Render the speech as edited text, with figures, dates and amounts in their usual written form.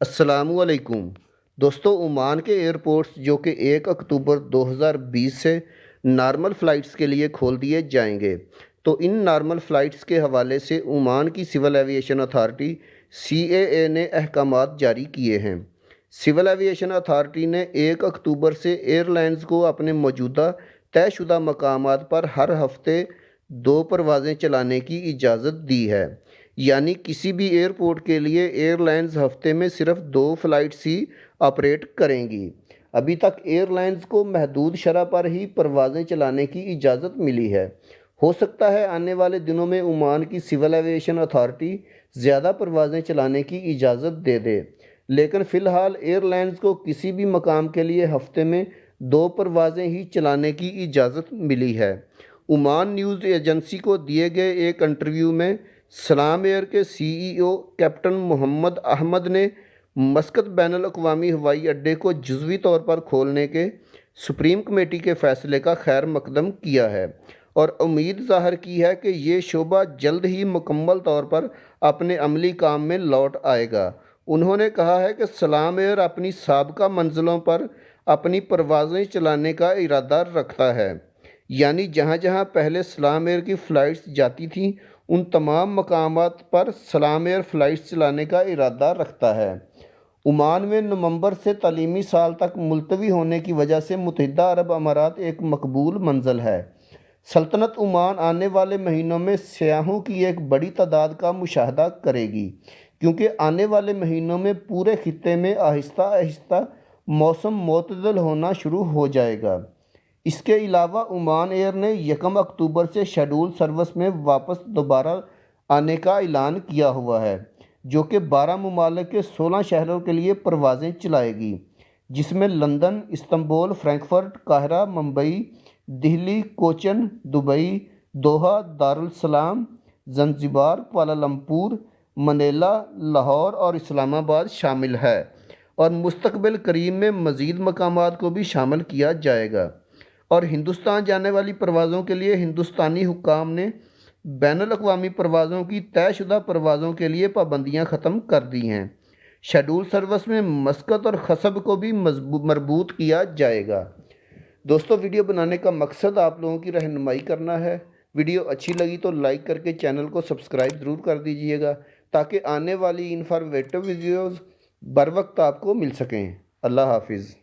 السلام علیکم دوستو، عمان کے ایئرپورٹس جو کہ 1 اکتوبر 2020 سے نارمل فلائٹس کے لیے کھول دیے جائیں گے، تو ان نارمل فلائٹس کے حوالے سے عمان کی سول ایویشن اتھارٹی CAA نے احکامات جاری کیے ہیں۔ سول ایویشن اتھارٹی نے 1 اکتوبر سے ایئر لائنز کو اپنے موجودہ طے شدہ مقامات پر ہر ہفتے 2 پروازیں چلانے کی اجازت دی ہے، یعنی کسی بھی ایئرپورٹ کے لیے ایئر لائنز ہفتے میں صرف 2 فلائٹس ہی آپریٹ کریں گی۔ ابھی تک ایئر لائنز کو محدود شرح پر ہی پروازیں چلانے کی اجازت ملی ہے۔ ہو سکتا ہے آنے والے دنوں میں عمان کی سول ایویشن اتھارٹی زیادہ پروازیں چلانے کی اجازت دے دے، لیکن فی الحال ایئر لائنز کو کسی بھی مقام کے لیے ہفتے میں 2 پروازیں ہی چلانے کی اجازت ملی ہے۔ عمان نیوز ایجنسی کو دیے گئے ایک انٹرویو میں سلام ایئر کے CEO کیپٹن محمد احمد نے مسقط بین الاقوامی ہوائی اڈے کو جزوی طور پر کھولنے کے سپریم کمیٹی کے فیصلے کا خیر مقدم کیا ہے اور امید ظاہر کی ہے کہ یہ شعبہ جلد ہی مکمل طور پر اپنے عملی کام میں لوٹ آئے گا۔ انہوں نے کہا ہے کہ سلام ایئر اپنی سابقہ منزلوں پر اپنی پروازیں چلانے کا ارادہ رکھتا ہے، یعنی جہاں جہاں پہلے سلام ایئر کی فلائٹس جاتی تھیں ان تمام مقامات پر سلام ایئر فلائٹس چلانے کا ارادہ رکھتا ہے۔ عمان میں نومبر سے تعلیمی سال تک ملتوی ہونے کی وجہ سے متحدہ عرب امارات ایک مقبول منزل ہے۔ سلطنت عمان آنے والے مہینوں میں سیاحوں کی ایک بڑی تعداد کا مشاہدہ کرے گی، کیونکہ آنے والے مہینوں میں پورے خطے میں آہستہ آہستہ موسم معتدل ہونا شروع ہو جائے گا۔ اس کے علاوہ عمان ایئر نے 1 اکتوبر سے شیڈول سروس میں واپس دوبارہ آنے کا اعلان کیا ہوا ہے، جو کہ 12 ممالک کے 16 شہروں کے لیے پروازیں چلائے گی، جس میں لندن، استنبول، فرینکفرٹ، قاہرہ، Mumbai, Delhi, Cochin, Dubai, Doha, Dar es Salaam, Zanzibar, Kuala Lumpur, Manila, Lahore اور اسلام آباد شامل ہے، اور مستقبل قریب میں مزید مقامات کو بھی شامل کیا جائے گا۔ اور ہندوستان جانے والی پروازوں کے لیے ہندوستانی حکام نے بین الاقوامی پروازوں کی طے شدہ پروازوں کے لیے پابندیاں ختم کر دی ہیں۔ شیڈول سروس میں مسقط اور قصب کو بھی مربوط کیا جائے گا۔ دوستو، ویڈیو بنانے کا مقصد آپ لوگوں کی رہنمائی کرنا ہے۔ ویڈیو اچھی لگی تو لائک کر کے چینل کو سبسکرائب ضرور کر دیجئے گا تاکہ آنے والی انفارمیٹیو ویڈیوز بر وقت آپ کو مل سکیں۔ اللہ حافظ۔